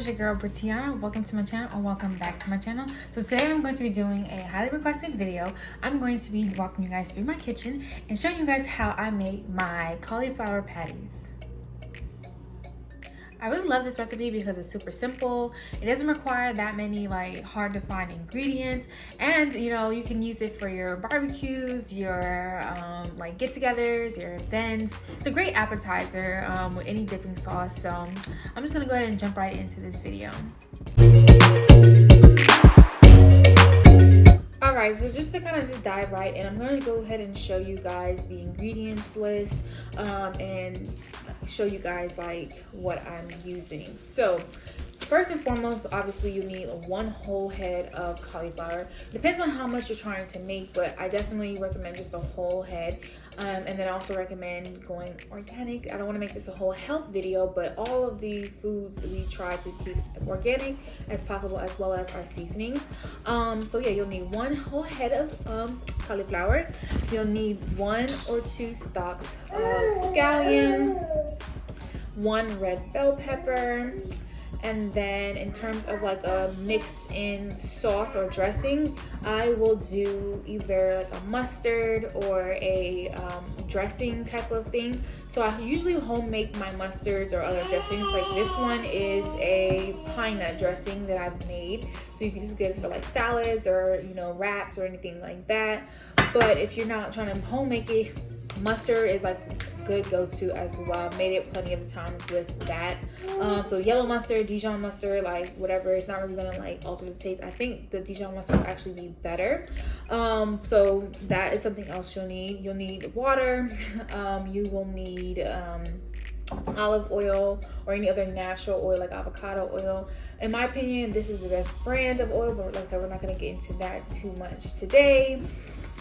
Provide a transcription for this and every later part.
is your girl Brianna. Welcome to my channel, or welcome back to my channel. So today I'm going to be doing a highly requested video. I'm going to be walking you guys through my kitchen and showing you guys how I make my cauliflower patties. I really love this recipe because it's super simple. It doesn't require that many hard to find ingredients, and you can use it for your barbecues, your get-togethers, your events. It's a great appetizer with any dipping sauce. So I'm just gonna go ahead and jump right into this video. Alright, so just to kind of dive right in, I'm going to go ahead and show you guys the ingredients list and show you guys what I'm using. So first and foremost, obviously you need one whole head of cauliflower. Depends on how much you're trying to make, but I definitely recommend just a whole head. And then I also recommend going organic. I don't want to make this a whole health video, but all of the foods we try to keep as organic as possible, as well as our seasonings. So yeah, you'll need one whole head of cauliflower. You'll need 1 or 2 stalks of scallion, 1 red bell pepper. And then in terms of a mix-in sauce or dressing, I will do either a mustard or a dressing type of thing. So I usually home make my mustards or other dressings. This one is a pine nut dressing that I've made. So you can just get it for salads or wraps or anything like that. But if you're not trying to home make it, mustard is good go-to as well. I've made it plenty of times with that. So yellow mustard, Dijon mustard, whatever, it's not really gonna alter the taste. I think the Dijon mustard will actually be better. So that is something else you'll need. You'll need water. You will need olive oil or any other natural oil like avocado oil. In my opinion, this is the best brand of oil, but like I said, we're not gonna get into that too much today.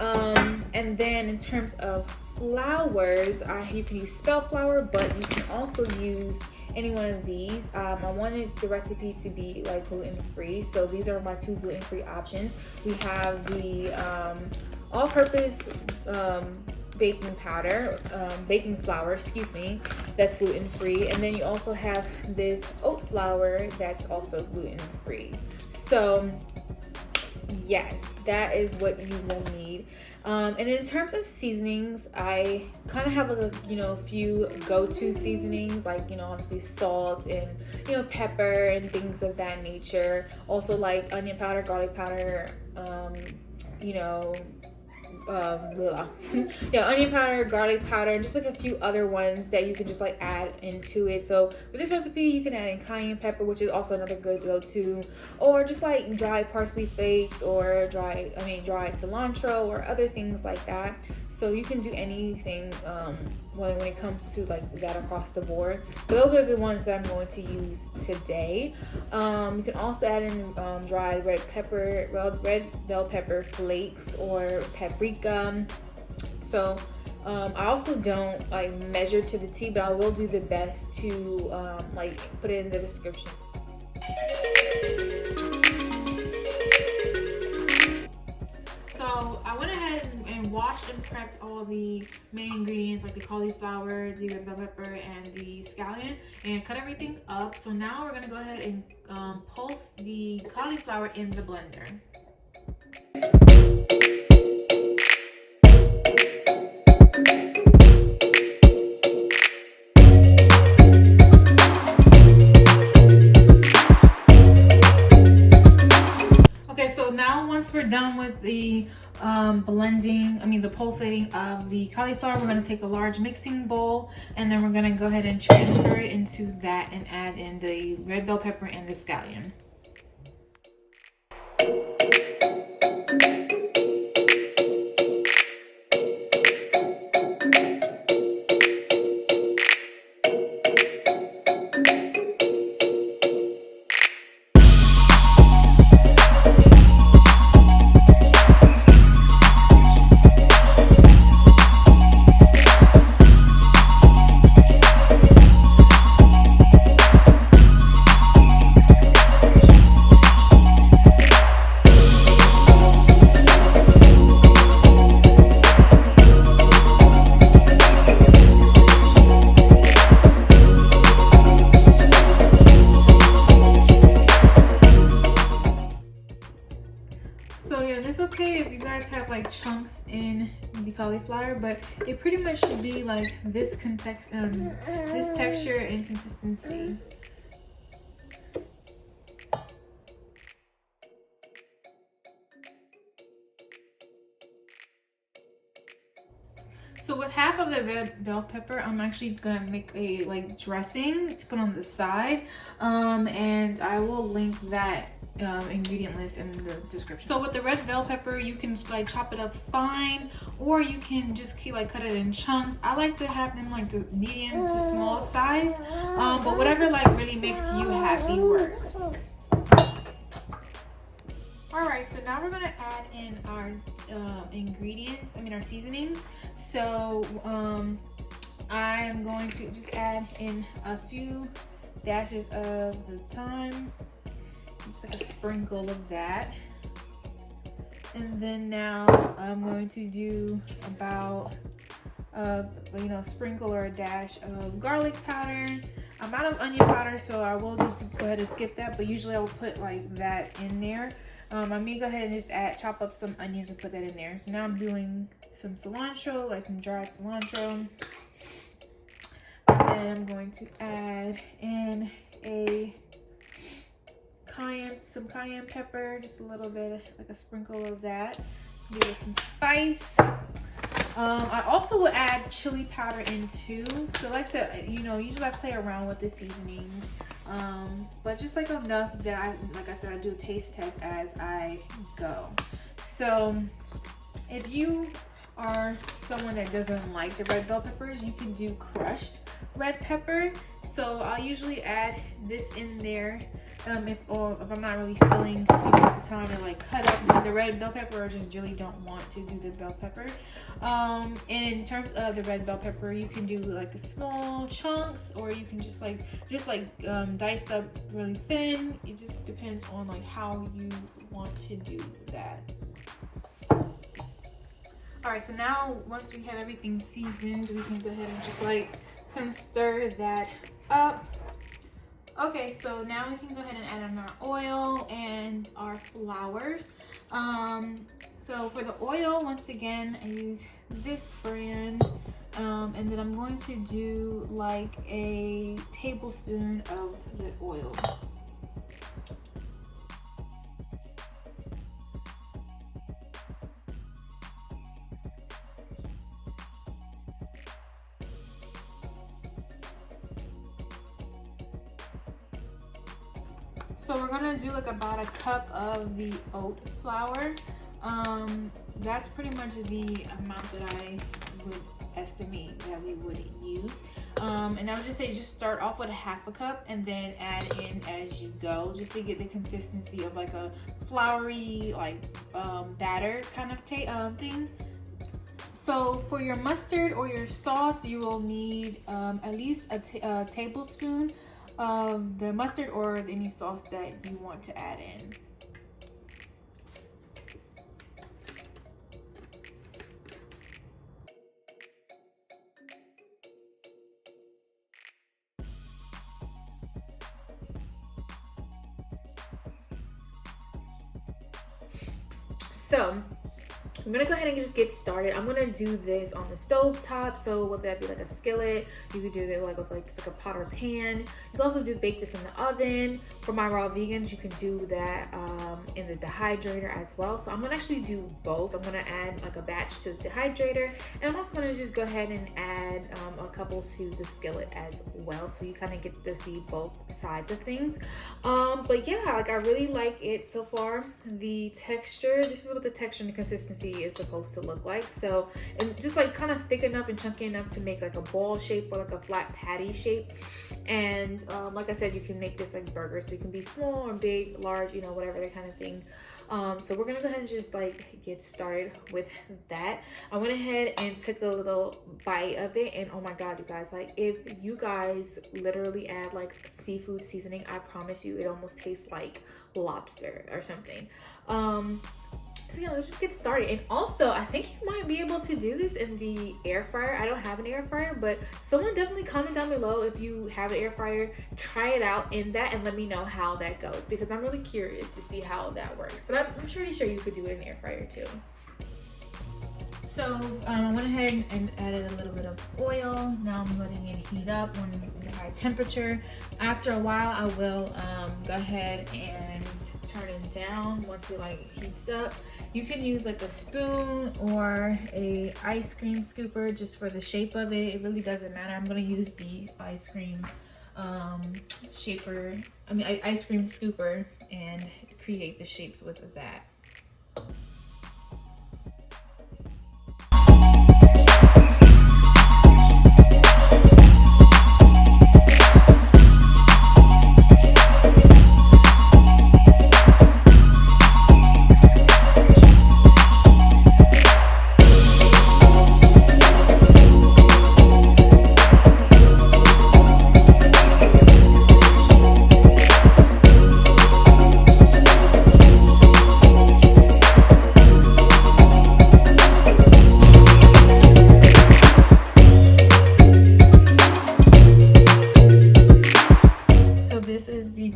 And then in terms of flours, you can use spelt flour, but you can also use any one of these. I wanted the recipe to be gluten free, so these are my 2 gluten free options. We have the all-purpose baking flour, excuse me, that's gluten free, and then you also have this oat flour that's also gluten free. So yes, that is what you will need. And in terms of seasonings, I kind of have a few go-to seasonings, obviously salt and pepper and things of that nature. Also onion powder, garlic powder, onion powder, garlic powder, and just a few other ones that you can just add into it. So with this recipe, you can add in cayenne pepper, which is also another good go-to, or just dried parsley flakes, or dried cilantro, or other things like that. So you can do anything when it comes to that across the board. But those are the ones that I'm going to use today. You can also add in dried red bell pepper flakes or paprika. So I also don't measure to the T, but I will do the best to put it in the description. So I went ahead and washed and prepped all the main ingredients, like the cauliflower, the red bell pepper, and the scallion, and cut everything up. So now we're gonna go ahead and pulse the cauliflower in the blender. Once we're done with the the pulsating of the cauliflower, we're going to take a large mixing bowl, and then we're going to go ahead and transfer it into that and add in the red bell pepper and the scallion. And it's okay if you guys have like chunks in the cauliflower, but it pretty much should be like this this texture and consistency. So with half of the red bell pepper, I'm actually gonna make a like dressing to put on the side, and I will link that ingredient list in the description. So with the red bell pepper, you can like chop it up fine, or you can just cut it in chunks. I like to have them like the medium to small size, but whatever like really makes you happy works. Alright, so now we're gonna add in our ingredients, our seasonings. So I'm going to just add in a few dashes of the thyme, just like a sprinkle of that. And then now I'm going to do about sprinkle or a dash of garlic powder. I'm out of onion powder, so I will just go ahead and skip that, but usually I will put like that in there. I may go ahead and just chop up some onions and put that in there. So now I'm doing some cilantro, like some dried cilantro. And then I'm going to add in some cayenne pepper, just a little bit, like a sprinkle of that. Give it some spice. I also will add chili powder in too. So like I said, usually I play around with the seasonings. But just like enough that like I said, I do a taste test as I go. So if you are someone that doesn't like the red bell peppers, you can do crushed red pepper. So I'll usually add this in there if I'm not really feeling at the time to like cut up the red bell pepper, or just really don't want to do the bell pepper. And in terms of the red bell pepper, you can do like small chunks, or you can just diced up really thin. It just depends on like how you want to do that. All right, so now once we have everything seasoned, we can go ahead and just kind of stir that up. Okay, so now we can go ahead and add in our oil and our flours. So for the oil, once again, I use this brand, and then I'm going to do like a tablespoon of the oil. So we're gonna do like about a cup of the oat flour. That's pretty much the amount that I would estimate that we would use. And I would just say just start off with a half a cup and then add in as you go, just to get the consistency of like a floury batter kind of thing. So for your mustard or your sauce, you will need at least a tablespoon of the mustard or any sauce that you want to add in. So I'm gonna go ahead and just get started. I'm gonna do this on the stove top. So whether that be like a skillet, you could do it with just like a pot or pan. You can also bake this in the oven. For my raw vegans, you can do that in the dehydrator as well. So I'm gonna actually do both. I'm gonna add like a batch to the dehydrator, and I'm also gonna just go ahead and add a couple to the skillet as well, so you kind of get to see both sides of things. But yeah, I really like it so far. The texture, this is what the texture and the consistency is supposed to look like. So, and just kind of thick enough and chunky enough to make like a ball shape or like a flat patty shape. And like I said, you can make this like burgers, so you can be small or big, large, whatever that kind of thing. So we're gonna go ahead and just get started with that. I went ahead and took a little bite of it, and oh my god, you guys, if you guys literally add seafood seasoning, I promise you it almost tastes like lobster or something. So So yeah, let's just get started. And also, I think you might be able to do this in the air fryer. I don't have an air fryer, but someone definitely comment down below if you have an air fryer. Try it out in that and let me know how that goes, because I'm really curious to see how that works. But I'm pretty sure you could do it in the air fryer too. So I went ahead and added a little bit of oil. Now I'm letting it heat up on a high temperature. After a while, I will go ahead and turn it down once it like heats up. You can use like a spoon or a ice cream scooper just for the shape of it. It really doesn't matter. I'm gonna use the ice cream ice cream scooper and create the shapes with that.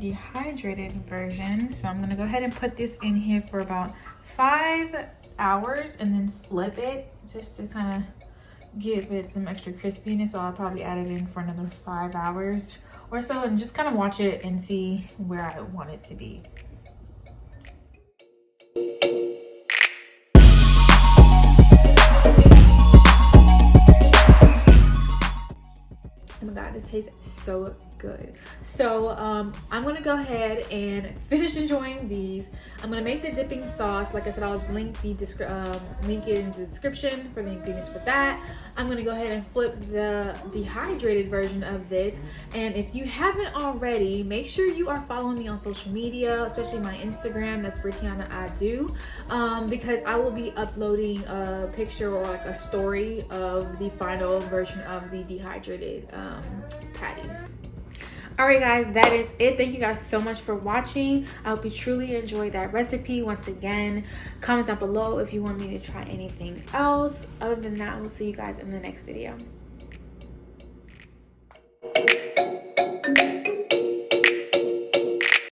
Dehydrated version. So I'm gonna go ahead and put this in here for about 5 hours and then flip it just to kind of give it some extra crispiness. So I'll probably add it in for another 5 hours or so and just kind of watch it and see where I want it to be. Oh my god, this tastes so good. So I'm gonna go ahead and finish enjoying these. I'm gonna make the dipping sauce. Like I said, I'll link it in the description for the ingredients for that. I'm gonna go ahead and flip the dehydrated version of this. And if you haven't already, make sure you are following me on social media, especially my Instagram. That's Brittana I Do, because I will be uploading a picture or like a story of the final version of the dehydrated patties. Alright guys, that is it. Thank you guys so much for watching. I hope you truly enjoyed that recipe. Once again, comment down below if you want me to try anything else. Other than that, we'll see you guys in the next video.